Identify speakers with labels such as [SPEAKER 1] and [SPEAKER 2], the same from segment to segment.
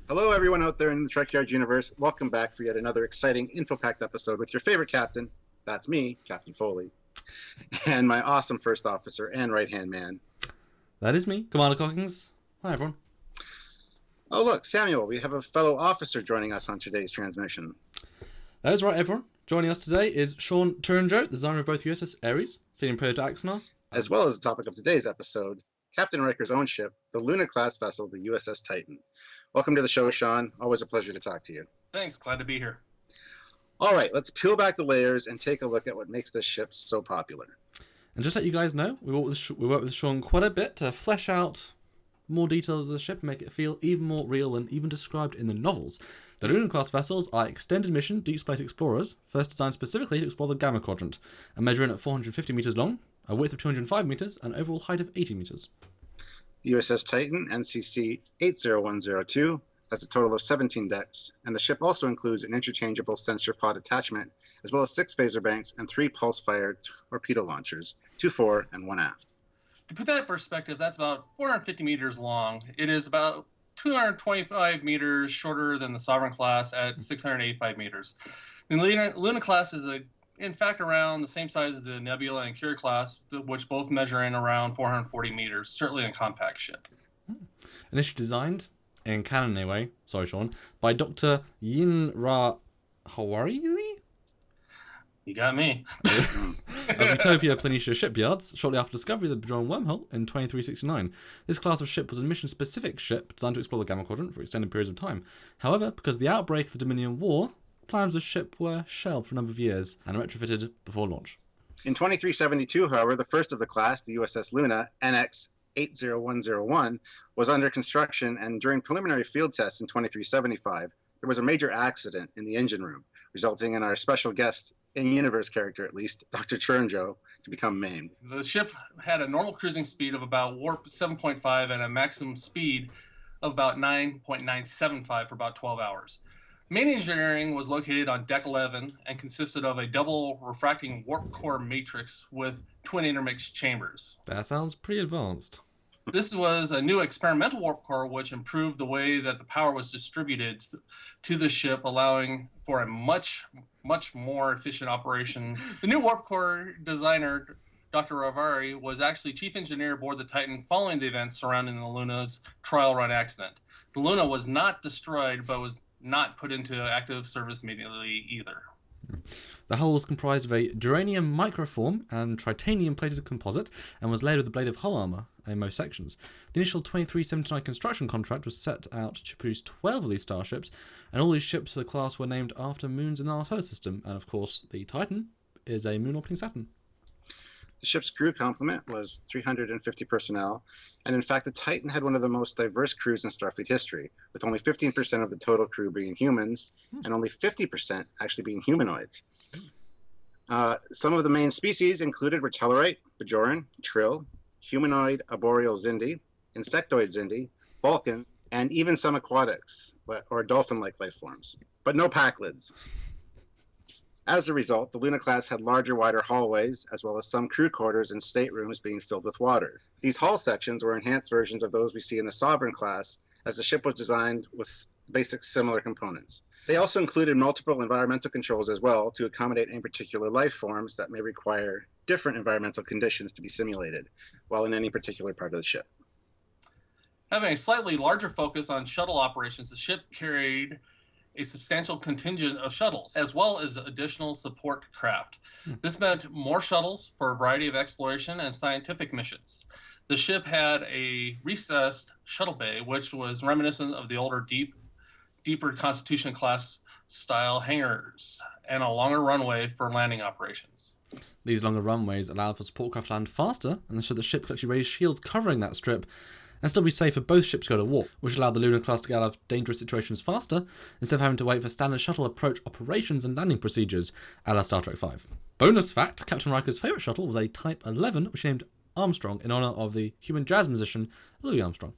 [SPEAKER 1] Hello, everyone out there in the Trekyards universe. Welcome back for yet another exciting info-packed episode with your favorite captain. That's me, Captain Foley, and my awesome first officer and right-hand man.
[SPEAKER 2] That is me, Commander Cockings. Hi, everyone.
[SPEAKER 1] Oh, look, Samuel, we have a fellow officer joining us on today's transmission.
[SPEAKER 2] That is right, everyone. Joining us today is Sean Turinjo, the designer of both USS Ares, senior predator Axonar.
[SPEAKER 1] As well as the topic of today's episode, Captain Riker's own ship, the Luna-class vessel, the USS Titan. Welcome to the show, Sean. Always a pleasure to talk to you.
[SPEAKER 3] Thanks. Glad to be here.
[SPEAKER 1] All right, let's peel back the layers and take a look at what makes this ship so popular.
[SPEAKER 2] And just to let you guys know, we worked with Sean quite a bit to flesh out more details of the ship and make it feel even more real than even described in the novels. The Luna-class vessels are extended mission deep space explorers, first designed specifically to explore the Gamma Quadrant, and measuring at 450 meters long, a width of 205 meters, and an overall height of 80 meters.
[SPEAKER 1] The USS Titan, NCC 80102, has a total of 17 decks, and the ship also includes an interchangeable sensor pod attachment, as well as 6 phaser banks and 3 pulse-fired torpedo launchers, 2 fore and 1 aft.
[SPEAKER 3] To put that in perspective, that's about 450 meters long. It is about 225 meters shorter than the Sovereign class at 685 meters. The Luna class is in fact around the same size as the Nebula and Curie class, which both measure in around 440 meters, certainly a compact ship.
[SPEAKER 2] Initially designed, in Canon anyway, sorry Sean, by Dr. Yin-Ra Hawari?
[SPEAKER 3] You got me.
[SPEAKER 2] Of Utopia Planitia Shipyards, shortly after discovery of the Bajoran wormhole in 2369. This class of ship was a mission-specific ship designed to explore the Gamma Quadrant for extended periods of time. However, because of the outbreak of the Dominion War, plans of the ship were shelved for a number of years and retrofitted before launch.
[SPEAKER 1] In 2372, however, the first of the class, the USS Luna, NX 80101, was under construction, and during preliminary field tests in 2375, there was a major accident in the engine room, resulting in our special guest, in-universe character at least, Dr. Turinjo, to become maimed.
[SPEAKER 3] The ship had a normal cruising speed of about warp 7.5 and a maximum speed of about 9.975 for about 12 hours. Main engineering was located on Deck 11 and consisted of a double refracting warp core matrix with twin intermixed chambers.
[SPEAKER 2] That sounds pretty advanced.
[SPEAKER 3] This was a new experimental warp core which improved the way that the power was distributed to the ship, allowing for a much more efficient operation. The new warp core designer, Dr. Ravari, was actually chief engineer aboard the Titan following the events surrounding the Luna's trial run accident. The Luna was not destroyed, but was not put into active service immediately either.
[SPEAKER 2] The hull was comprised of a duranium microform and titanium plated composite and was layered with a blade of hull armour in most sections. The initial 2379 construction contract was set out to produce 12 of these starships, and all these ships of the class were named after moons in our solar system, and of course the Titan is a moon orbiting Saturn.
[SPEAKER 1] The ship's crew complement was 350 personnel, and in fact the Titan had one of the most diverse crews in Starfleet history, with only 15% of the total crew being humans, and only 50% actually being humanoids. Some of the main species included were Tellarite, Bajoran, Trill, humanoid arboreal Xindi, insectoid Xindi, Vulcan, and even some aquatics, or dolphin-like life forms, but no Packlids. As a result, the Luna class had larger, wider hallways, as well as some crew quarters and staterooms being filled with water. These hall sections were enhanced versions of those we see in the Sovereign class, as the ship was designed with basic similar components. They also included multiple environmental controls as well to accommodate any particular life forms that may require different environmental conditions to be simulated while in any particular part of the ship.
[SPEAKER 3] Having a slightly larger focus on shuttle operations, the ship carried a substantial contingent of shuttles, as well as additional support craft. This meant more shuttles for a variety of exploration and scientific missions. The ship had a recessed shuttle bay, which was reminiscent of the older deeper Constitution class style hangars, and a longer runway for landing operations.
[SPEAKER 2] These longer runways allowed for support craft to land faster, and so the ship could actually raise shields covering that strip and still be safe for both ships to go to war, which allowed the Luna class to get out of dangerous situations faster instead of having to wait for standard shuttle approach operations and landing procedures a la Star Trek V. Bonus fact, Captain Riker's favourite shuttle was a Type 11, which named Armstrong in honour of the human jazz musician Louis Armstrong.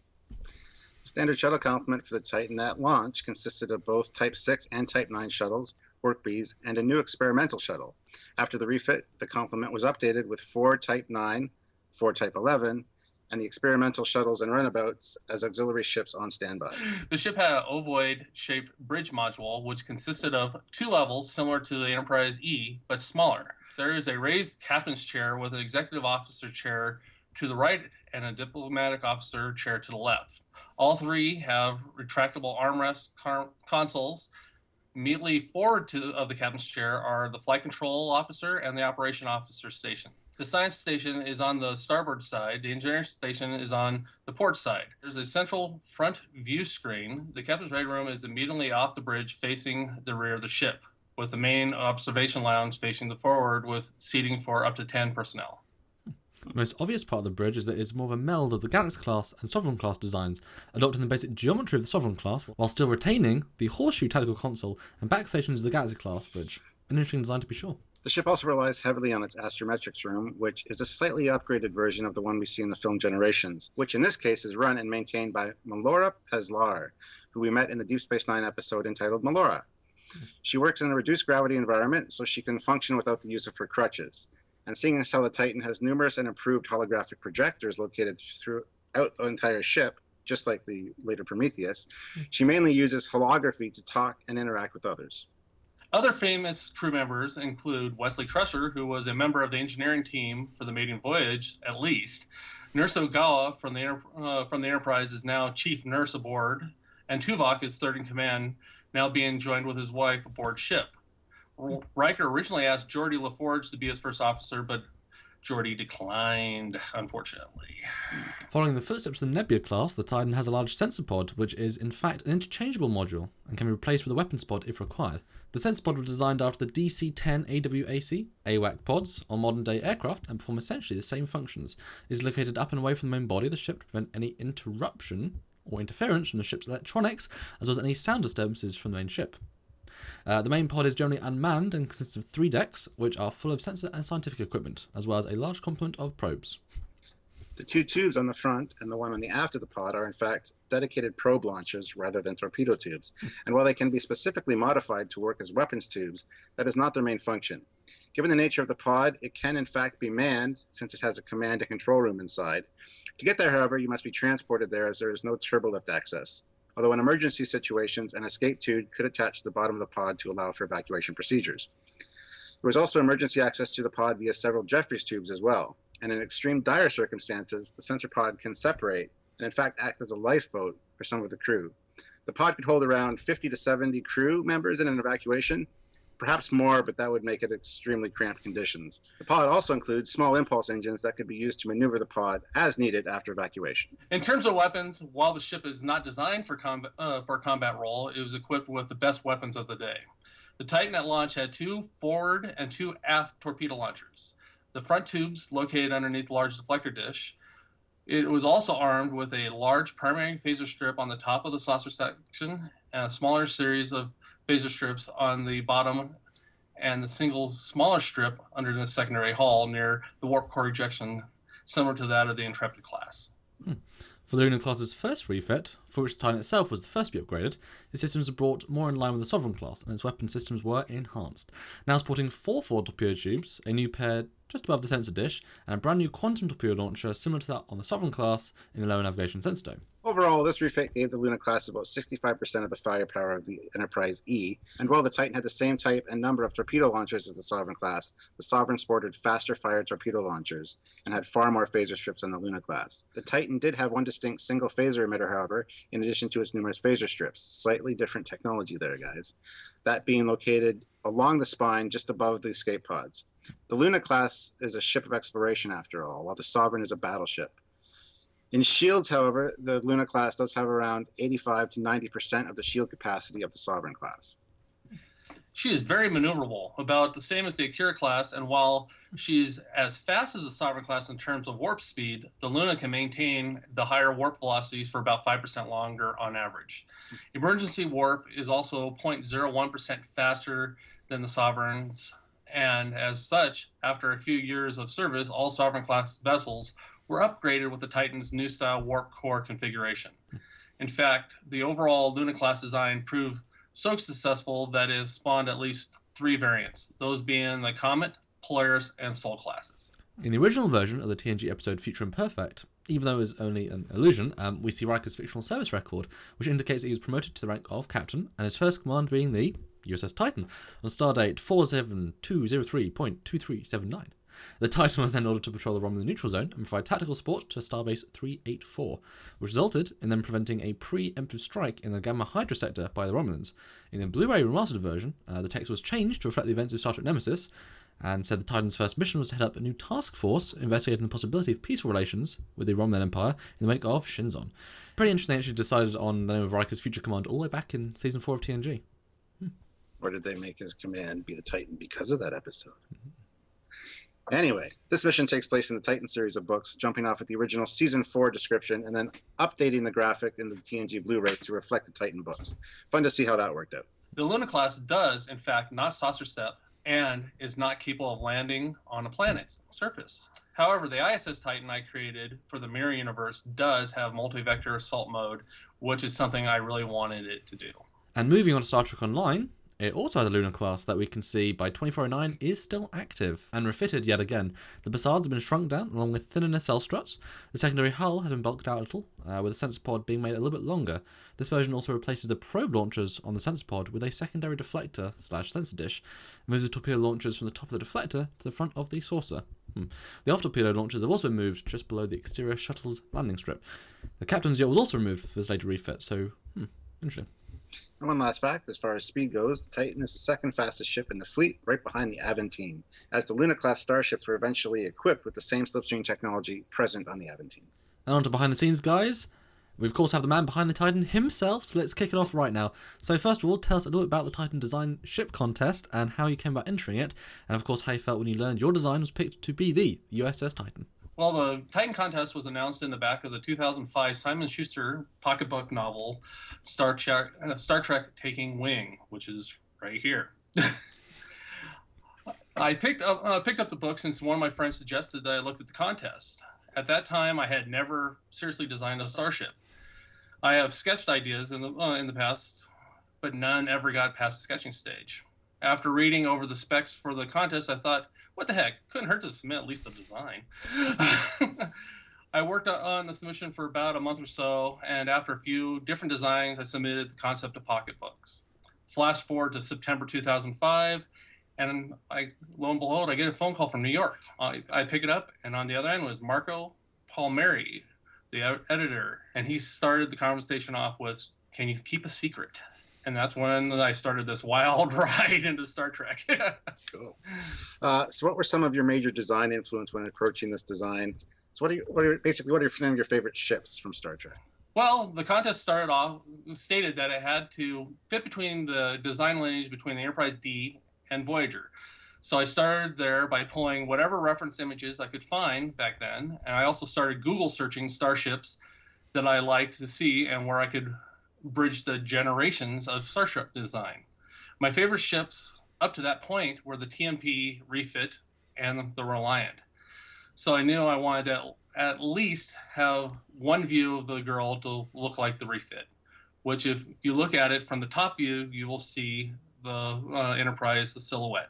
[SPEAKER 1] Standard shuttle complement for the Titan at launch consisted of both Type 6 and Type 9 shuttles, work bees, and a new experimental shuttle. After the refit, the complement was updated with 4 Type 9, 4 Type 11, and the experimental shuttles and runabouts as auxiliary ships on standby.
[SPEAKER 3] The ship had an ovoid-shaped bridge module, which consisted of 2 levels similar to the Enterprise E, but smaller. There is a raised captain's chair with an executive officer chair to the right and a diplomatic officer chair to the left. All 3 have retractable armrest consoles. Immediately forward of the captain's chair are the flight control officer and the operation officer station. The science station is on the starboard side. The engineering station is on the port side. There's a central front view screen. The captain's ready room is immediately off the bridge facing the rear of the ship, with the main observation lounge facing the forward with seating for up to 10 personnel.
[SPEAKER 2] The most obvious part of the bridge is that it's more of a meld of the Galaxy class and Sovereign class designs, adopting the basic geometry of the Sovereign class while still retaining the horseshoe tactical console and back stations of the Galaxy class bridge. An interesting design to be sure.
[SPEAKER 1] The ship also relies heavily on its astrometrics room, which is a slightly upgraded version of the one we see in the film Generations, which in this case is run and maintained by Melora Peslar, who we met in the Deep Space Nine episode entitled Melora. She works in a reduced gravity environment, so she can function without the use of her crutches. And seeing as how the Titan has numerous and improved holographic projectors located throughout the entire ship, just like the later Prometheus, she mainly uses holography to talk and interact with others.
[SPEAKER 3] Other famous crew members include Wesley Crusher, who was a member of the engineering team for the maiden voyage, at least. Nurse Ogawa from the Enterprise is now chief nurse aboard, and Tuvok is third in command, now being joined with his wife aboard ship. Riker originally asked Geordi LaForge to be his first officer, but Geordi declined, unfortunately.
[SPEAKER 2] Following the footsteps of the Nebula class, the Titan has a large sensor pod, which is in fact an interchangeable module and can be replaced with a weapons pod if required. The sensor pod was designed after the DC-10 AWAC, AWAC pods on modern-day aircraft and perform essentially the same functions. It is located up and away from the main body of the ship to prevent any interruption or interference from the ship's electronics, as well as any sound disturbances from the main ship. The main pod is generally unmanned and consists of 3 decks, which are full of sensor and scientific equipment, as well as a large complement of probes.
[SPEAKER 1] The 2 tubes on the front and the one on the aft of the pod are in fact dedicated probe launchers rather than torpedo tubes, and while they can be specifically modified to work as weapons tubes, that is not their main function. Given the nature of the pod, it can in fact be manned since it has a command and control room inside. To get there, however, you must be transported there as there is no turbolift access. Although in emergency situations, an escape tube could attach to the bottom of the pod to allow for evacuation procedures. There was also emergency access to the pod via several Jeffries tubes as well, and in extreme dire circumstances, the sensor pod can separate and in fact act as a lifeboat for some of the crew. The pod could hold around 50 to 70 crew members in an evacuation, perhaps more, but that would make it extremely cramped conditions. The pod also includes small impulse engines that could be used to maneuver the pod as needed after evacuation.
[SPEAKER 3] In terms of weapons, while the ship is not designed for a combat role, it was equipped with the best weapons of the day. The Titan at launch had 2 forward and 2 aft torpedo launchers. The front tubes located underneath the large deflector dish. It was also armed with a large primary phaser strip on the top of the saucer section and a smaller series of phaser strips on the bottom and the single smaller strip under the secondary hull near the warp core ejection, similar to that of the Intrepid class.
[SPEAKER 2] For the Luna class's first refit, for which the Titan itself was the first to be upgraded, its systems were brought more in line with the Sovereign class, and its weapon systems were enhanced. Now sporting 4 forward torpedo tubes, a new pair just above the sensor dish, and a brand new quantum torpedo launcher similar to that on the Sovereign class in the lower navigation sensor dome.
[SPEAKER 1] Overall, this refit gave the Luna class about 65% of the firepower of the Enterprise E, and while the Titan had the same type and number of torpedo launchers as the Sovereign class, the Sovereign sported faster fire torpedo launchers and had far more phaser strips than the Luna class. The Titan did have one distinct single phaser emitter, however, in addition to its numerous phaser strips. Slightly different technology there, guys. That being located along the spine just above the escape pods. The Luna class is a ship of exploration after all, while the Sovereign is a battleship. In shields, however, the Luna class does have around 85 to 90% of the shield capacity of the Sovereign class.
[SPEAKER 3] She is very maneuverable, about the same as the Akira class, and while she's as fast as the Sovereign class in terms of warp speed, the Luna can maintain the higher warp velocities for about 5% longer on average. Emergency warp is also 0.01% faster than the Sovereign's, and as such, after a few years of service, all Sovereign class vessels were upgraded with the Titan's new style warp core configuration. In fact, the overall Luna class design proved so successful that it has spawned at least 3 variants, those being the Comet, Polaris, and Sol classes.
[SPEAKER 2] In the original version of the TNG episode Future Imperfect, even though it was only an illusion, we see Riker's fictional service record, which indicates that he was promoted to the rank of captain, and his first command being the USS Titan, on stardate 47203.2379. The Titan was then ordered to patrol the Romulan neutral zone and provide tactical support to Starbase 384, which resulted in them preventing a preemptive strike in the Gamma Hydra sector by the Romulans. In the Blu-ray remastered version, the text was changed to reflect the events of Star Trek Nemesis, and said the Titan's first mission was to head up a new task force investigating the possibility of peaceful relations with the Romulan Empire in the wake of Shinzon. It's pretty interesting they actually decided on the name of Riker's future command all the way back in Season 4 of TNG.
[SPEAKER 1] Or did they make his command be the Titan because of that episode? Anyway, this mission takes place in the Titan series of books, jumping off at the original Season 4 description and then updating the graphic in the TNG Blu-ray to reflect the Titan books. Fun to see how that worked out.
[SPEAKER 3] The Luna class does, in fact, not saucer step and is not capable of landing on a planet's surface. However, the ISS Titan I created for the Mirror Universe does have multi-vector assault mode, which is something I really wanted it to do.
[SPEAKER 2] And moving on to Star Trek Online, it also has a lunar class that we can see by 2409 is still active and refitted yet again. The facades have been shrunk down along with thinner nacelle struts. The secondary hull has been bulked out a little, with the sensor pod being made a little bit longer. This version also replaces the probe launchers on the sensor pod with a secondary deflector / sensor dish, and moves the torpedo launchers from the top of the deflector to the front of the saucer. The off torpedo launchers have also been moved just below the exterior shuttle's landing strip. The captain's yacht was also removed for this later refit, so interesting.
[SPEAKER 1] And one last fact, as far as speed goes, the Titan is the second fastest ship in the fleet, right behind the Aventine, as the Luna-class starships were eventually equipped with the same slipstream technology present on the Aventine.
[SPEAKER 2] And on to behind the scenes, guys. We of course have the man behind the Titan himself, so let's kick it off right now. So first of all, tell us a little bit about the Titan Design Ship Contest and how you came about entering it, and of course how you felt when you learned your design was picked to be the USS Titan.
[SPEAKER 3] Well, the Titan contest was announced in the back of the 2005 Simon Schuster pocketbook novel, Star Trek Taking Wing, which is right here. I picked up the book since one of my friends suggested that I look at the contest. At that time, I had never seriously designed a starship. I have sketched ideas in the past, but none ever got past the sketching stage. After reading over the specs for the contest, I thought, what the heck? Couldn't hurt to submit at least a design. I worked on the submission for about a month or so, and after a few different designs, I submitted the concept to pocketbooks. Flash forward to September 2005, and lo and behold, I get a phone call from New York. I pick it up, and on the other end was Marco Palmieri, the editor, and he started the conversation off with, "Can you keep a secret?" And that's when I started this wild ride into Star Trek.
[SPEAKER 1] Cool. So what were some of your major design influence when approaching this design? So what are some of your favorite ships from Star Trek?
[SPEAKER 3] Well, the contest stated that it had to fit between the design lineage between the Enterprise D and Voyager. So I started there by pulling whatever reference images I could find back then. And I also started Google searching starships that I liked to see and where I could bridge the generations of starship design. My favorite ships up to that point were the TMP, Refit, and the Reliant. So I knew I wanted to at least have one view of the girl to look like the Refit, which if you look at it from the top view, you will see the Enterprise, the silhouette.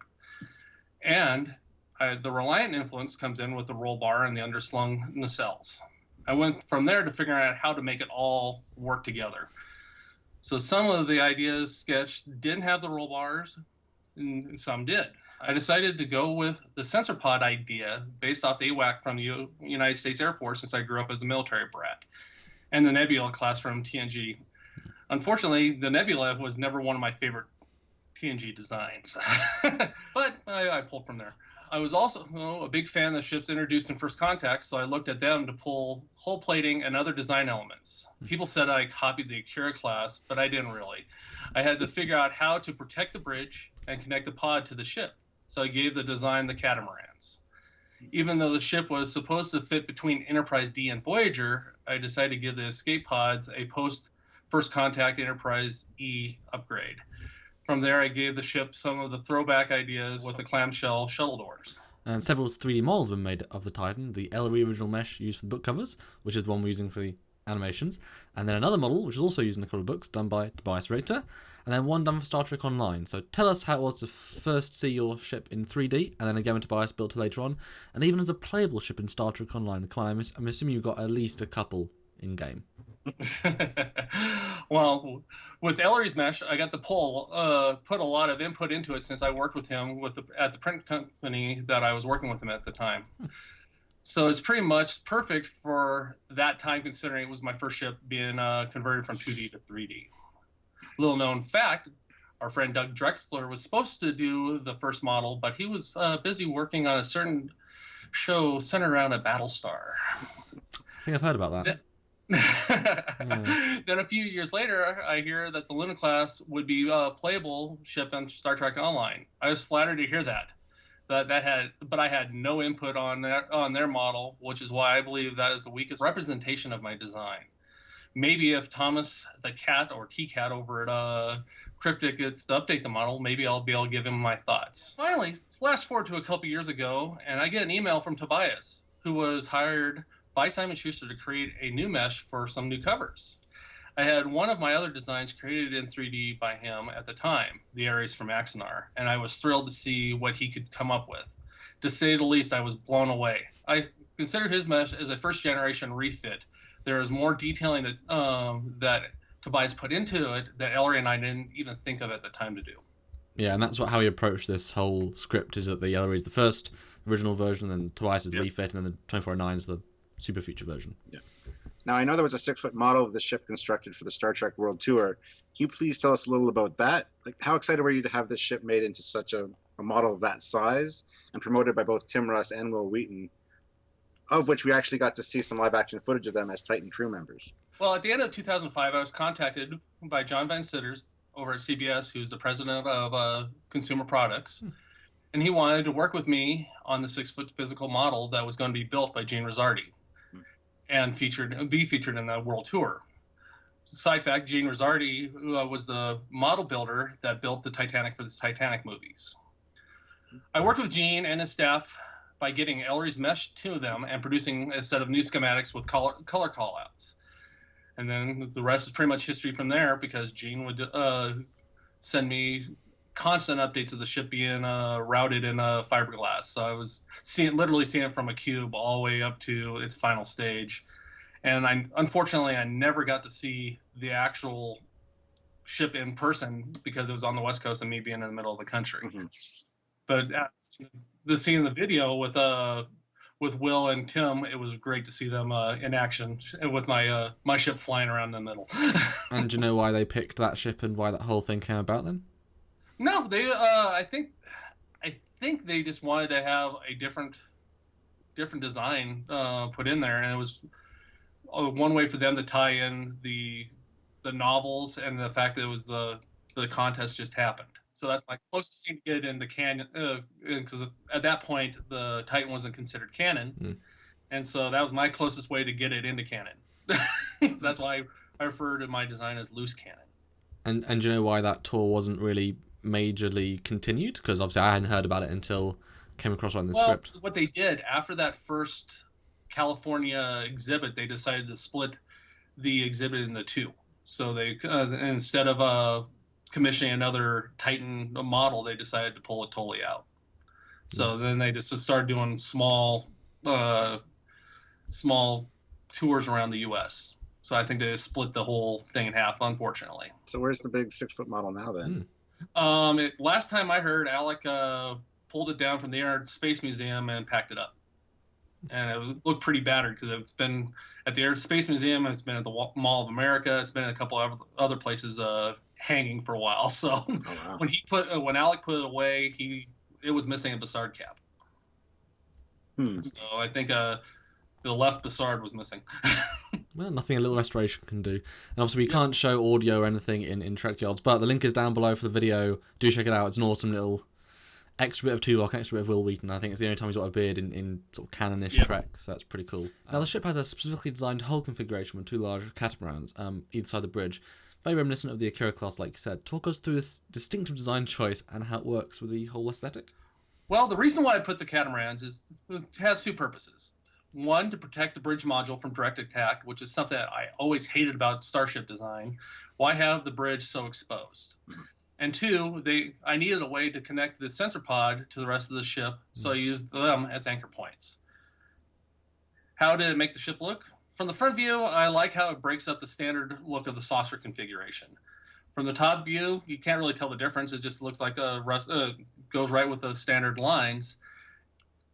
[SPEAKER 3] And the Reliant influence comes in with the roll bar and the underslung nacelles. I went from there to figuring out how to make it all work together. So some of the ideas sketched didn't have the roll bars, and some did. I decided to go with the sensor pod idea based off the AWAC from the United States Air Force, since I grew up as a military brat, and the Nebula class from TNG. Unfortunately, the Nebula was never one of my favorite TNG designs, but I pulled from there. I was also a big fan of the ships introduced in First Contact, so I looked at them to pull hull plating and other design elements. People said I copied the Akira class, but I didn't really. I had to figure out how to protect the bridge and connect the pod to the ship, so I gave the design the catamarans. Even though the ship was supposed to fit between Enterprise D and Voyager, I decided to give the escape pods a post-First Contact Enterprise E upgrade. From there, I gave the ship some of the throwback ideas with the clamshell shuttle doors.
[SPEAKER 2] And several 3D models have been made of the Titan. The LRE original mesh used for the book covers, which is the one we're using for the animations. And then another model, which is also used in a couple of books, done by Tobias Richter. and then one done for Star Trek Online. So tell us how it was to first see your ship in 3D, and then again when Tobias built it later on, and even as a playable ship in Star Trek Online. Come on, I'm assuming you've got at least a couple in-game.
[SPEAKER 3] Well, with Ellery's mesh, I got to put a lot of input into it since I worked with him at the print company that I was working with him at the time. So it's pretty much perfect for that time, considering it was my first ship being converted from 2D to 3D. Little known fact, our friend Doug Drexler was supposed to do the first model, but he was busy working on a certain show centered around a Battlestar.
[SPEAKER 2] I think I've heard about that.
[SPEAKER 3] Then a few years later, I hear that the Luna class would be a playable ship on Star Trek Online. I was flattered to hear that. But I had no input on their model, which is why I believe that is the weakest representation of my design. Maybe if Thomas the Cat or T-Cat over at Cryptic gets to update the model, maybe I'll be able to give him my thoughts. Finally, flash forward to a couple years ago, and I get an email from Tobias, who was hired by Simon Schuster to create a new mesh for some new covers. I had one of my other designs created in 3D by him at the time, the Ares from Axanar, and I was thrilled to see what he could come up with. To say the least, I was blown away. I consider his mesh as a first-generation refit. There is more detailing that Tobias put into it that Ellery and I didn't even think of at the time to do.
[SPEAKER 2] Yeah, and that's how we approach this whole script, is that the Ellery is the first original version, and then Tobias is the refit, and then the 2409 is the super feature version.
[SPEAKER 1] Yeah. Now, I know there was a 6-foot model of the ship constructed for the Star Trek World Tour. Can you please tell us a little about that? Like, how excited were you to have this ship made into such a model of that size and promoted by both Tim Russ and Will Wheaton, of which we actually got to see some live-action footage of them as Titan crew members?
[SPEAKER 3] Well, at the end of 2005, I was contacted by John Van Sitters over at CBS, who's the president of Consumer Products, and he wanted to work with me on the 6-foot physical model that was going to be built by Gene Rizzardi and be featured in the World Tour. Side fact, Gene Rizzardi was the model builder that built the Titanic for the Titanic movies. I worked with Gene and his staff by getting Ellery's mesh to them and producing a set of new schematics with color callouts. And then the rest is pretty much history from there, because Gene would send me constant updates of the ship being routed in fiberglass. So I was literally seeing it from a cube all the way up to its final stage. And unfortunately, I never got to see the actual ship in person because it was on the West Coast and me being in the middle of the country. Mm-hmm. But seeing the video with Will and Tim, it was great to see them in action with my ship flying around in the middle.
[SPEAKER 2] And do you know why they picked that ship and why that whole thing came about then?
[SPEAKER 3] No, they. I think they just wanted to have a different design put in there, and it was one way for them to tie in the novels and the fact that it was the contest just happened. So that's my closest thing to get into Canon, because at that point the Titan wasn't considered canon, and so that was my closest way to get it into canon. So that's why I refer to my design as loose canon.
[SPEAKER 2] And do you know why that tour wasn't really majorly continued? Because obviously I hadn't heard about it until I came across it in the script.
[SPEAKER 3] What they did after that first California exhibit, they decided to split the exhibit into two. So they instead of commissioning another Titan model, they decided to pull it totally out. So then they just started doing small tours around the U.S. So I think they just split the whole thing in half, unfortunately.
[SPEAKER 1] So where's the big 6-foot model now then?
[SPEAKER 3] Last time I heard, Alec pulled it down from the Air Space Museum and packed it up. And it looked pretty battered because it's been at the Air Space Museum, it's been at the Mall of America, it's been in a couple of other places hanging for a while. So wow. when Alec put it away, it was missing a Bassard cap. So I think the left Bassard was missing.
[SPEAKER 2] Well, nothing a little restoration can do. And obviously we can't show audio or anything in Trekyards, but the link is down below for the video. Do check it out. It's an awesome little extra bit of Tuvok, extra bit of Will Wheaton. I think it's the only time he's got a beard in sort of canon-ish Trek, so that's pretty cool. Now the ship has a specifically designed hull configuration with two large catamarans either side of the bridge. Very reminiscent of the Akira class, like you said. Talk us through this distinctive design choice and how it works with the whole aesthetic.
[SPEAKER 3] Well, the reason why I put the catamarans is it has two purposes. One, to protect the bridge module from direct attack, which is something that I always hated about starship design, Why have the bridge so exposed? And two, I needed a way to connect the sensor pod to the rest of the ship, so I used them as anchor points. How did it make the ship look? From the front view, I like how it breaks up the standard look of the saucer configuration. From the top view, you can't really tell the difference. It just looks like goes right with the standard lines.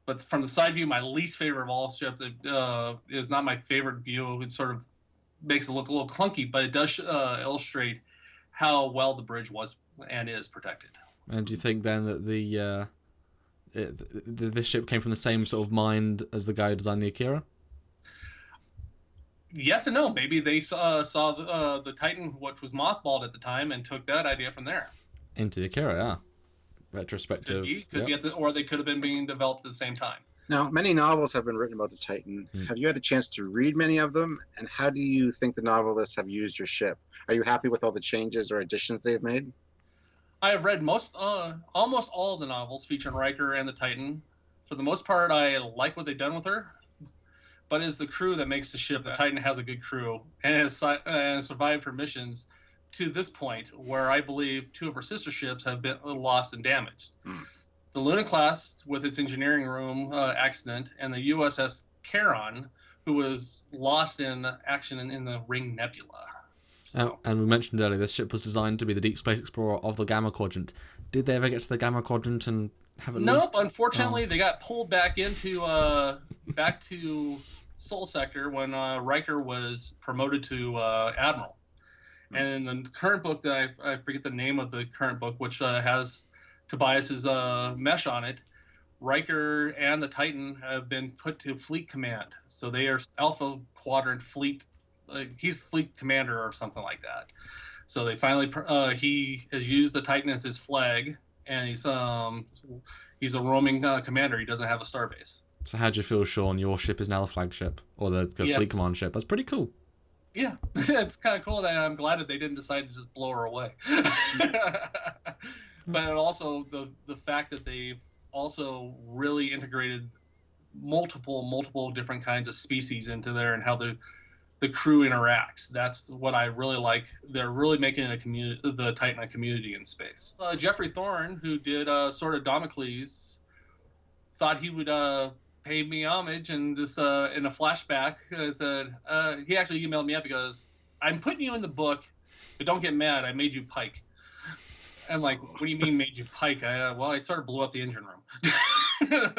[SPEAKER 3] But from the side view, my least favorite of all ships is not my favorite view. It sort of makes it look a little clunky, but it does illustrate how well the bridge was and is protected.
[SPEAKER 2] And do you think then that this ship came from the same sort of mind as the guy who designed the Akira?
[SPEAKER 3] Yes and no. Maybe they saw the Titan, which was mothballed at the time, and took that idea from there.
[SPEAKER 2] Into the Akira, yeah. Retrospective.
[SPEAKER 3] Could be or they could have been being developed at the same time.
[SPEAKER 1] Now, many novels have been written about the Titan. Have you had a chance to read many of them? And how do you think the novelists have used your ship? Are you happy with all the changes or additions they've made?
[SPEAKER 3] I have read almost all of the novels featuring Riker and the Titan. For the most part, I like what they've done with her. But it's the crew that makes the ship. The Titan has a good crew and has survived her missions to this point, where I believe two of her sister ships have been lost and damaged. The Luna class, with its engineering room accident, and the USS Canon, who was lost in action in the Ring Nebula. So.
[SPEAKER 2] And we mentioned earlier, this ship was designed to be the deep space explorer of the Gamma Quadrant. Did they ever get to the Gamma Quadrant and have it?
[SPEAKER 3] Nope. Unfortunately, they got pulled back back to Sol Sector when Riker was promoted to Admiral. And in the current book, that I forget the name of the current book, which has Tobias's mesh on it, Riker and the Titan have been put to Fleet Command. So they are Alpha Quadrant Fleet. He's Fleet Commander or something like that. So they finally he has used the Titan as his flag, and he's a roaming commander. He doesn't have a starbase.
[SPEAKER 2] So how do you feel, Sean? Your ship is now the flagship, or the Fleet Command ship. That's pretty cool.
[SPEAKER 3] Yeah, it's kind of cool that I'm glad that they didn't decide to just blow her away. But also the fact that they've also really integrated multiple different kinds of species into there and how the crew interacts. That's what I really like. They're really making the Titan a community in space. Jeffrey Thorne, who did Sword of Damocles, thought he would pay me homage, and just in a flashback said he actually emailed me up because I'm putting you in the book, but don't get mad. I made you Pike. I'm like, what do you mean made you Pike? I sort of blew up the engine room.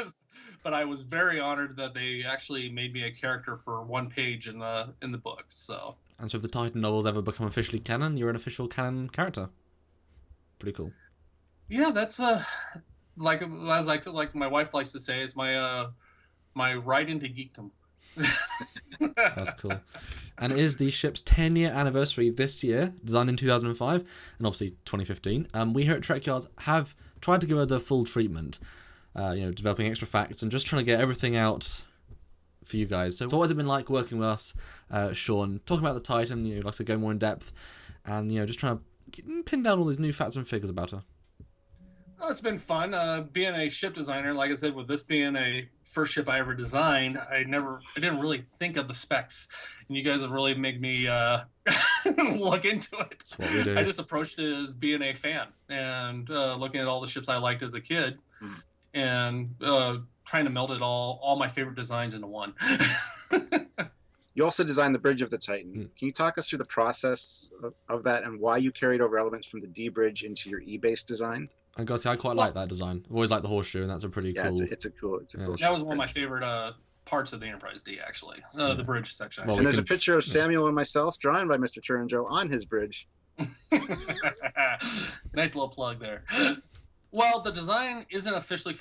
[SPEAKER 3] But I was very honored that they actually made me a character for one page in the book. So.
[SPEAKER 2] And so if the Titan novels ever become officially canon, you're an official canon character. Pretty cool.
[SPEAKER 3] Yeah, that's like my wife likes to say, it's my ride into geekdom.
[SPEAKER 2] That's cool. And it is the ship's 10-year anniversary this year, designed in 2005, and obviously 2015. We here at Trekyards have tried to give her the full treatment, developing extra facts and just trying to get everything out for you guys. So what has it been like working with us, Sean, talking about the Titan, like to go more in depth, and just trying to pin down all these new facts and figures about her?
[SPEAKER 3] Oh, it's been fun being a ship designer. Like I said, with this being a first ship I ever designed, I didn't really think of the specs, and you guys have really made me look into it.
[SPEAKER 2] That's what we do.
[SPEAKER 3] I just approached it as being a fan and looking at all the ships I liked as a kid, and trying to meld it all my favorite designs into one.
[SPEAKER 1] You also designed the bridge of the Titan. Can you talk us through the process of that and why you carried over elements from the D bridge into your E-base design?
[SPEAKER 2] I gotta say, I quite like that design. I've always liked the horseshoe, and that's a pretty cool.
[SPEAKER 1] It's a cool.
[SPEAKER 3] That was one of my favorite parts of the Enterprise D, actually. The bridge section.
[SPEAKER 2] Well,
[SPEAKER 1] and there's a picture of Samuel and myself drawn by Mr. Turinjo on his bridge.
[SPEAKER 3] Nice little plug there. Well, the design isn't officially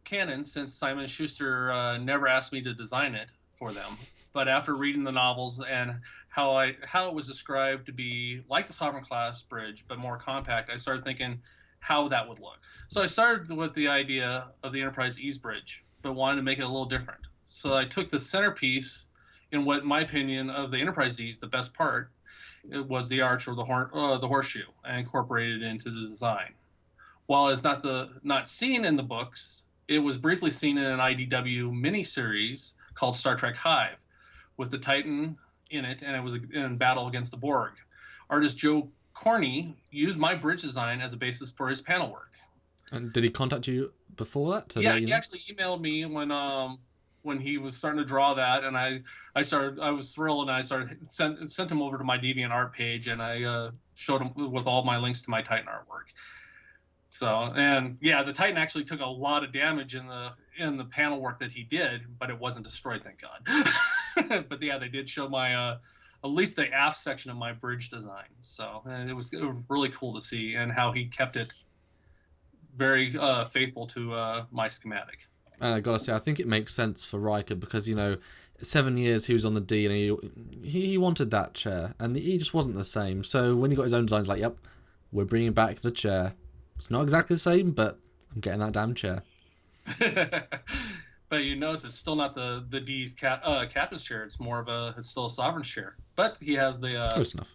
[SPEAKER 3] canon since Simon & Schuster never asked me to design it for them. But after reading the novels and how it was described to be like the Sovereign class bridge but more compact, I started thinking how that would look. So I started with the idea of the Enterprise E's bridge, but wanted to make it a little different. So I took the centerpiece in what, in my opinion, of the Enterprise E's, the best part, it was the arch or the horseshoe, and incorporated it into the design. While it's not seen in the books, it was briefly seen in an IDW miniseries called Star Trek Hive, with the Titan in it, and it was in battle against the Borg. artist Joe Corney used my bridge design as a basis for his panel work.
[SPEAKER 2] And did he contact you before that?
[SPEAKER 3] Yeah, he actually emailed me when he was starting to draw that, and I was thrilled, and I sent him over to my DeviantArt page, and I showed him with all my links to my Titan artwork. So, and yeah, the Titan actually took a lot of damage in the panel work that he did, but it wasn't destroyed, thank God. But yeah, they did show my at least the aft section of my bridge design. So, and it was really cool to see, and how he kept it very faithful to my schematic.
[SPEAKER 2] And I gotta say, I think it makes sense for Riker because 7 years he was on the D and he wanted that chair, and the E just wasn't the same. So when he got his own designs, like, yep, we're bringing back the chair. It's not exactly the same, but I'm getting that damn chair.
[SPEAKER 3] But you notice it's still not the D's captain's chair. It's more of it's still a sovereign's chair. But he has the
[SPEAKER 2] close enough.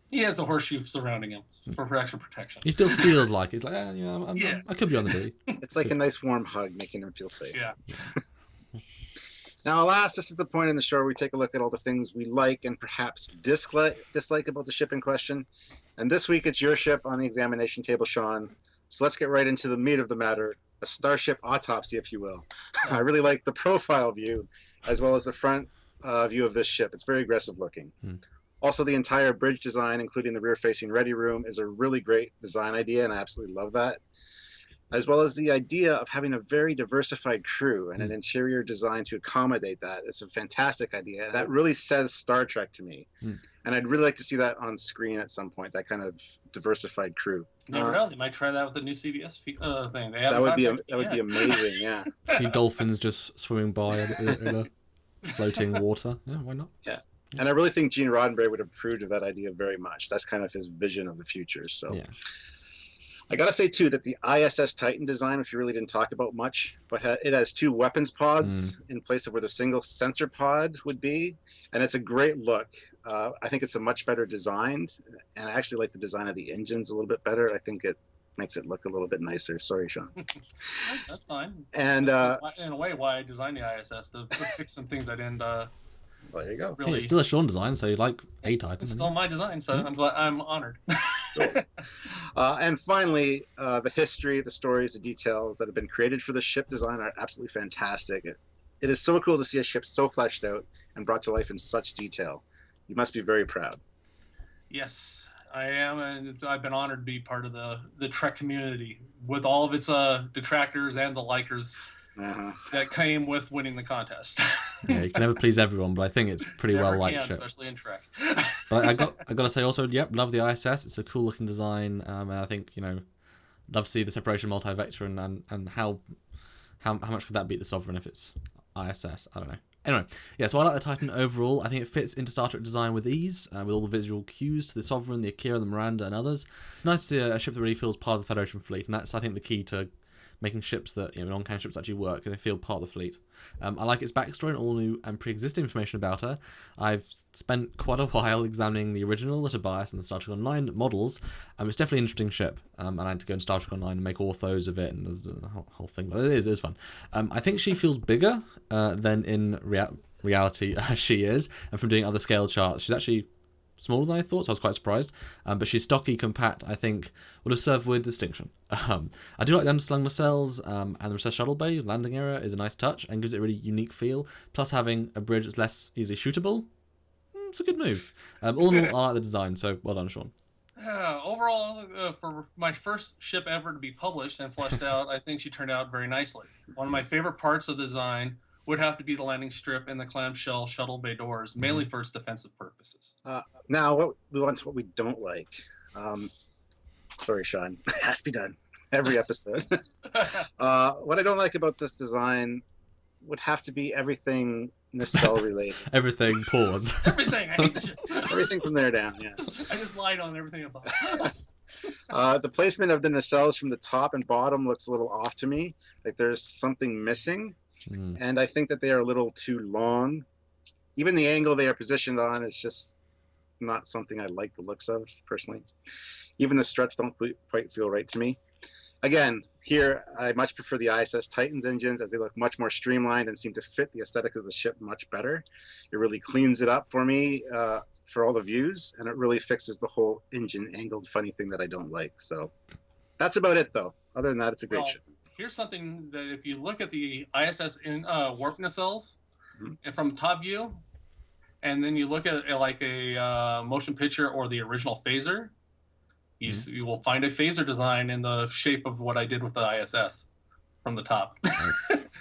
[SPEAKER 3] He has the horseshoe surrounding him for extra protection.
[SPEAKER 2] He still feels like he's like, I could be on the D.
[SPEAKER 1] It's like a nice warm hug, making him feel safe.
[SPEAKER 3] Yeah.
[SPEAKER 1] Now, alas, this is the point in the show where we take a look at all the things we like and perhaps dislike about the ship in question. And this week, it's your ship on the examination table, Sean. So let's get right into the meat of the matter, a starship autopsy, if you will. I really like the profile view, as well as the front view of this ship. It's very aggressive looking. Also, the entire bridge design, including the rear-facing ready room, is a really great design idea, and I absolutely love that. As well as the idea of having a very diversified crew and an interior design to accommodate that. It's a fantastic idea. That really says Star Trek to me. And I'd really like to see that on screen at some point, that kind of diversified crew.
[SPEAKER 3] Never know. They might try that with the new CBS thing.
[SPEAKER 1] That would be amazing, yeah.
[SPEAKER 2] See dolphins just swimming by in a floating water. Yeah, why not?
[SPEAKER 1] Yeah. And I really think Gene Roddenberry would approve of that idea very much. That's kind of his vision of the future. So yeah. I got to say, too, that the ISS Titan design, which we really didn't talk about much, but it has 2 weapons pods in place of where the single sensor pod would be. And it's a great look. I think it's a much better designed. And I actually like the design of the engines a little bit better. I think it makes it look a little bit nicer. Sorry, Sean.
[SPEAKER 3] That's fine.
[SPEAKER 1] And
[SPEAKER 3] in a way, why I designed the ISS, to fix some things I didn't...
[SPEAKER 1] well, there you go.
[SPEAKER 2] Really, it's still a Sean design, so you like a Titan.
[SPEAKER 3] It's still my design, so I'm honored.
[SPEAKER 1] And finally, the history, the stories, the details that have been created for the ship design are absolutely fantastic. It is so cool to see a ship so fleshed out and brought to life in such detail. You must be very proud.
[SPEAKER 3] Yes, I am, and I've been honored to be part of the Trek community with all of its detractors and the likers that came with winning the contest.
[SPEAKER 2] Yeah, you can never please everyone, but I think it's pretty well liked.
[SPEAKER 3] Especially in Trek.
[SPEAKER 2] But I got to say also, yep, love the ISS. It's a cool looking design, and I think love to see the separation multi-vector and how much could that beat the Sovereign if it's ISS? I don't know. Anyway, yeah, so I like the Titan overall. I think it fits into Star Trek design with ease, with all the visual cues to the Sovereign, the Akira, the Miranda, and others. It's nice to see a ship that really feels part of the Federation fleet, and that's, I think, the key to making ships that, non-canon ships actually work and they feel part of the fleet. I like its backstory and all new and pre-existing information about her. I've spent quite a while examining the original, the Tobias, and the Star Trek Online models. It's definitely an interesting ship, and I had to go in Star Trek Online and make orthos of it, and there's a whole thing, but it is fun. I think she feels bigger than in reality she is, and from doing other scale charts, she's actually smaller than I thought, so I was quite surprised. But she's stocky, compact, I think, would have served with distinction. I do like the underslung nacelles, and the recessed shuttle bay landing area is a nice touch and gives it a really unique feel. Plus, having a bridge that's less easily shootable, it's a good move. All in all, I like the design, so well done, Sean.
[SPEAKER 3] Overall, for my first ship ever to be published and fleshed out, I think she turned out very nicely. One of my favorite parts of the design would have to be the landing strip and the clamshell shuttle bay doors, mainly for its defensive purposes.
[SPEAKER 1] Now, what we don't like. Sorry, Sean. It has to be done every episode. What I don't like about this design would have to be everything nacelle related.
[SPEAKER 2] Everything, pause.
[SPEAKER 3] Everything. I hate the shit.
[SPEAKER 1] Everything from there down, yeah.
[SPEAKER 3] I just lied on everything above.
[SPEAKER 1] The placement of the nacelles from the top and bottom looks a little off to me. Like there's something missing. And I think that they are a little too long. Even the angle they are positioned on is just not something I like the looks of, personally. Even the struts don't quite feel right to me. Again, Here, I much prefer the ISS Titan's engines as they look much more streamlined and seem to fit the aesthetic of the ship much better. It really cleans it up for me for all the views, and it really fixes the whole engine angled funny thing that I don't like. So that's about it, though. Other than that, it's a great ship.
[SPEAKER 3] Here's something that if you look at the ISS in warp nacelles and from top view, and then you look at like a motion picture or the original phaser, you will find a phaser design in the shape of what I did with the ISS from the top.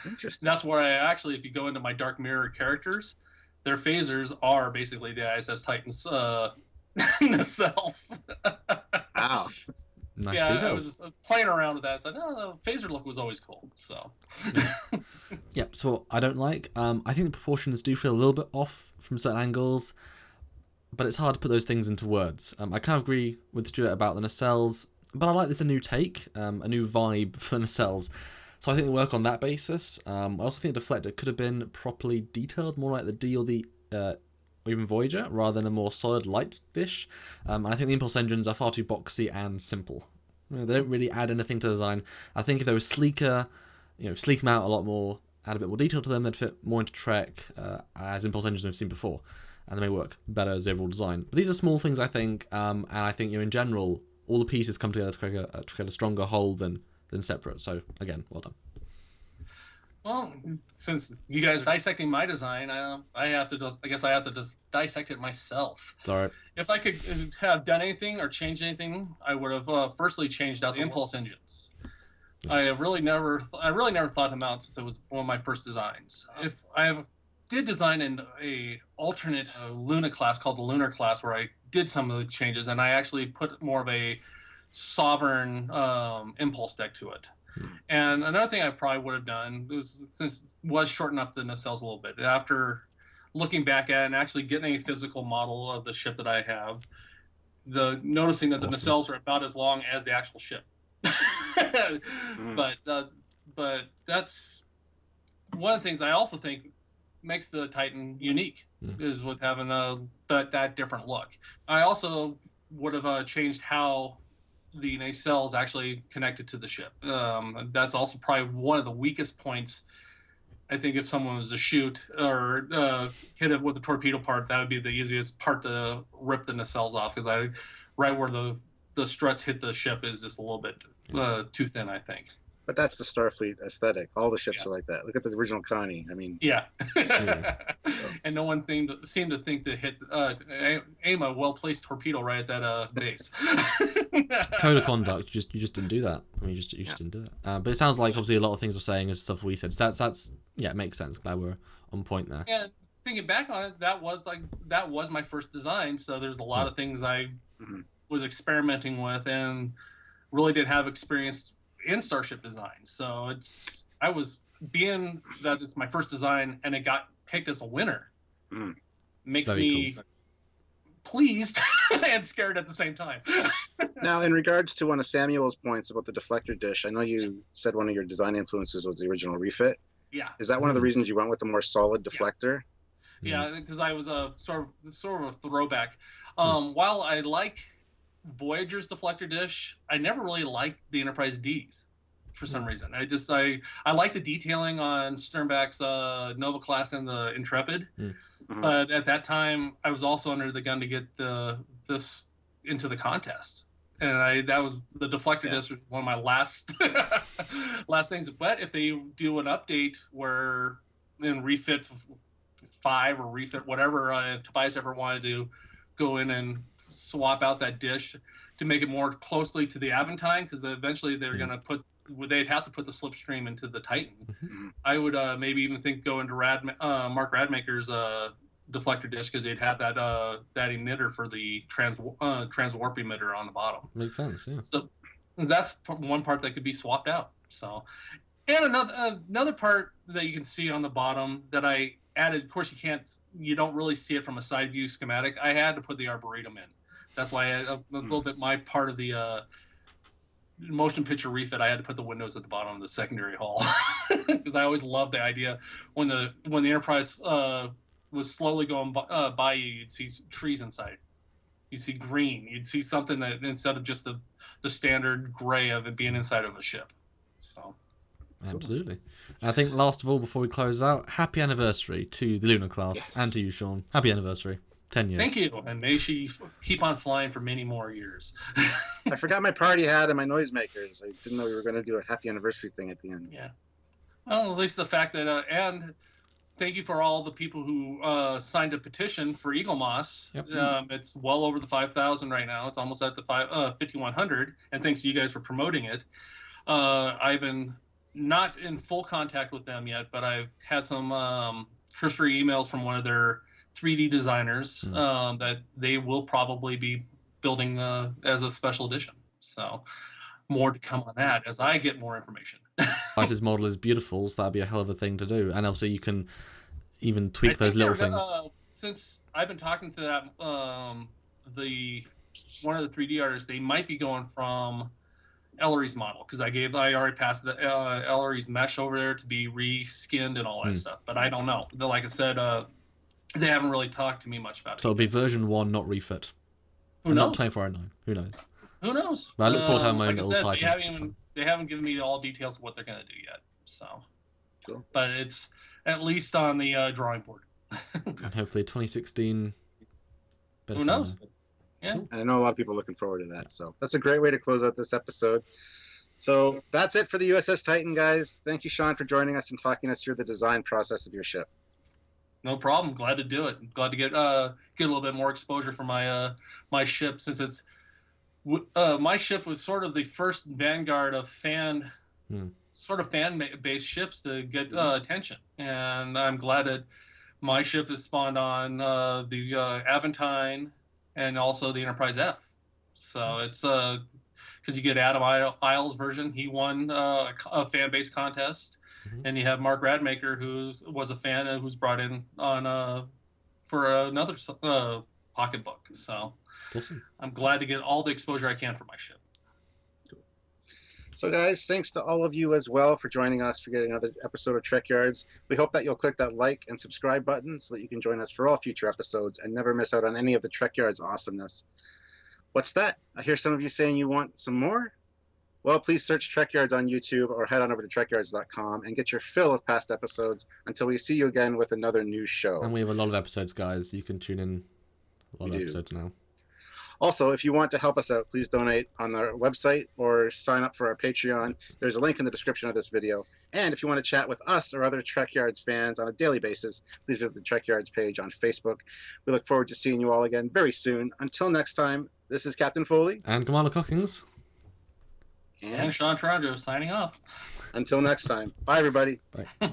[SPEAKER 1] Interesting.
[SPEAKER 3] That's where I actually, if you go into my Dark Mirror characters, their phasers are basically the ISS Titans nacelles.
[SPEAKER 1] Wow.
[SPEAKER 2] Nice
[SPEAKER 3] yeah,
[SPEAKER 2] details.
[SPEAKER 3] I was just playing around with that. So no, the phaser look was always cool. So.
[SPEAKER 2] Yeah, so I don't like. I think the proportions do feel a little bit off from certain angles, but it's hard to put those things into words. I kind of agree with Stuart about the nacelles, but I like this a new take, a new vibe for the nacelles. So I think we'll work on that basis. I also think the deflector could have been properly detailed, more like the D or the or even Voyager, rather than a more solid light dish. And I think the impulse engines are far too boxy and simple. They don't really add anything to the design. I think if they were sleeker, sleek them out a lot more, add a bit more detail to them, they'd fit more into Trek as impulse engines we've seen before, and they may work better as the overall design. But these are small things, I think, and I think in general, all the pieces come together to create a stronger whole than separate. So again, well done.
[SPEAKER 3] Well, since you guys are dissecting my design, I have to just dissect it myself.
[SPEAKER 2] All right.
[SPEAKER 3] If I could have done anything or changed anything, I would have firstly changed out the impulse engines. I really never thought them out since it was one of my first designs. If I did design a alternate Luna class called the Lunar class, where I did some of the changes, and I actually put more of a sovereign impulse deck to it. And another thing I probably would have done was shorten up the nacelles a little bit. After looking back at it and actually getting a physical model of the ship that I have, noticing that the nacelles are about as long as the actual ship. But that's one of the things I also think makes the Titan unique is with having that different look. I also would have changed how the nacelles actually connected to the ship. That's also probably one of the weakest points. I think if someone was to shoot or hit it with a torpedo part, that would be the easiest part to rip the nacelles off, because right where the struts hit the ship is just a little bit too thin, I think.
[SPEAKER 1] But that's the Starfleet aesthetic. All the ships are like that. Look at the original Connie. I mean,
[SPEAKER 3] yeah. And no one seemed to think to hit aim a well-placed torpedo right at that base.
[SPEAKER 2] Code of conduct. You just didn't do that. I mean, you just didn't do that. But it sounds like obviously a lot of things we're saying is stuff we said. So that's it makes sense. Glad we're on point there.
[SPEAKER 3] And thinking back on it, that was my first design. So there's a lot of things I was experimenting with and really didn't have experience in Starship design. So I was being that it's my first design and it got picked as a winner. Makes me pleased and scared at the same time.
[SPEAKER 1] Now, in regards to one of Samuel's points about the deflector dish, I know you said one of your design influences was the original refit.
[SPEAKER 3] Yeah.
[SPEAKER 1] Is that one of the reasons you went with a more solid deflector?
[SPEAKER 3] Yeah, because I was a sort of a throwback. While I like Voyager's deflector dish, I never really liked the Enterprise D's for some reason. I like the detailing on Sternbach's Nova class and the Intrepid, but at that time I was also under the gun to get this into the contest, and that was the deflector dish was one of my last things. But if they do an update where in refit 5 or refit whatever, Tobias ever wanted to go in and swap out that dish to make it more closely to the Aventine, because eventually they'd have to put the slipstream into the Titan. I would maybe even think go into Mark Radmaker's deflector dish, because they'd have that emitter for the transwarp emitter on the bottom.
[SPEAKER 2] Makes sense, yeah.
[SPEAKER 3] So that's one part that could be swapped out. So, and another part that you can see on the bottom that I added, of course you don't really see it from a side view schematic. I had to put the Arboretum in. That's why a little bit my part of the motion picture refit, I had to put the windows at the bottom of the secondary hull, because I always loved the idea when the Enterprise was slowly going by you, you'd see trees inside, you'd see green, you'd see something that instead of just the standard gray of it being inside of a ship. So.
[SPEAKER 2] Absolutely. I think last of all, before we close out, happy anniversary to the Lunar class and to you, Sean. Happy anniversary. 10 years.
[SPEAKER 3] Thank you, and may she keep on flying for many more years.
[SPEAKER 1] I forgot my party hat and my noisemakers. I didn't know we were going to do a happy anniversary thing at the end.
[SPEAKER 3] Yeah. Well, at least the fact that, and thank you for all the people who signed a petition for Eagle Moss.
[SPEAKER 2] Yep.
[SPEAKER 3] It's well over the 5,000 right now. It's almost at the 5,100, and thanks to you guys for promoting it. I've been not in full contact with them yet, but I've had some cursory emails from one of their 3D designers that they will probably be building as a special edition. So more to come on that as I get more information.
[SPEAKER 2] Ice's model is beautiful, so that'd be a hell of a thing to do. And also you can even tweak those little things.
[SPEAKER 3] Since I've been talking to that one of the 3D artists, they might be going from Ellery's model, because I already passed the Ellery's mesh over there to be reskinned and all that stuff. But I don't know. Like I said, they haven't really talked to me much about it.
[SPEAKER 2] So it'll be version 1, not refit.
[SPEAKER 3] Who knows?
[SPEAKER 2] Not 2409. Who knows?
[SPEAKER 3] Who knows?
[SPEAKER 2] But I look forward to having my own
[SPEAKER 3] like I
[SPEAKER 2] little
[SPEAKER 3] said,
[SPEAKER 2] title.
[SPEAKER 3] they haven't given me all details of what they're going to do yet. So,
[SPEAKER 1] Cool.
[SPEAKER 3] But it's at least on the drawing board.
[SPEAKER 2] And hopefully 2016.
[SPEAKER 3] Who knows? Yeah.
[SPEAKER 1] And I know a lot of people are looking forward to that. So that's a great way to close out this episode. So that's it for the USS Titan, guys. Thank you, Sean, for joining us and talking us through the design process of your ship.
[SPEAKER 3] No problem. Glad to do it. Glad to get a little bit more exposure for my my ship, since it's my ship was sort of the first vanguard of fan-based ships to get attention, and I'm glad that my ship has spawned on the Aventine and also the Enterprise F. So it's because you get Adam Isles' version. He won a fan-based contest. And you have Mark Radmaker, who was a fan and who's brought in on for another pocketbook. So
[SPEAKER 2] awesome.
[SPEAKER 3] I'm glad to get all the exposure I can for my ship.
[SPEAKER 1] Cool. So guys, thanks to all of you as well for joining us for getting another episode of Trekyards. We hope that you'll click that like and subscribe button so that you can join us for all future episodes and never miss out on any of the Trekyards awesomeness. What's that? I hear some of you saying you want some more? Well, please search Trekyards on YouTube or head on over to trekyards.com and get your fill of past episodes until we see you again with another new show.
[SPEAKER 2] And we have a lot of episodes, guys. You can tune in a lot of episodes now.
[SPEAKER 1] Also, if you want to help us out, please donate on our website or sign up for our Patreon. There's a link in the description of this video. And if you want to chat with us or other Trekyards fans on a daily basis, please visit the Trekyards page on Facebook. We look forward to seeing you all again very soon. Until next time, this is Captain Foley.
[SPEAKER 2] And Commander Cockings.
[SPEAKER 3] And Sean Toronto signing off.
[SPEAKER 1] Until next time. Bye, everybody.
[SPEAKER 2] Bye.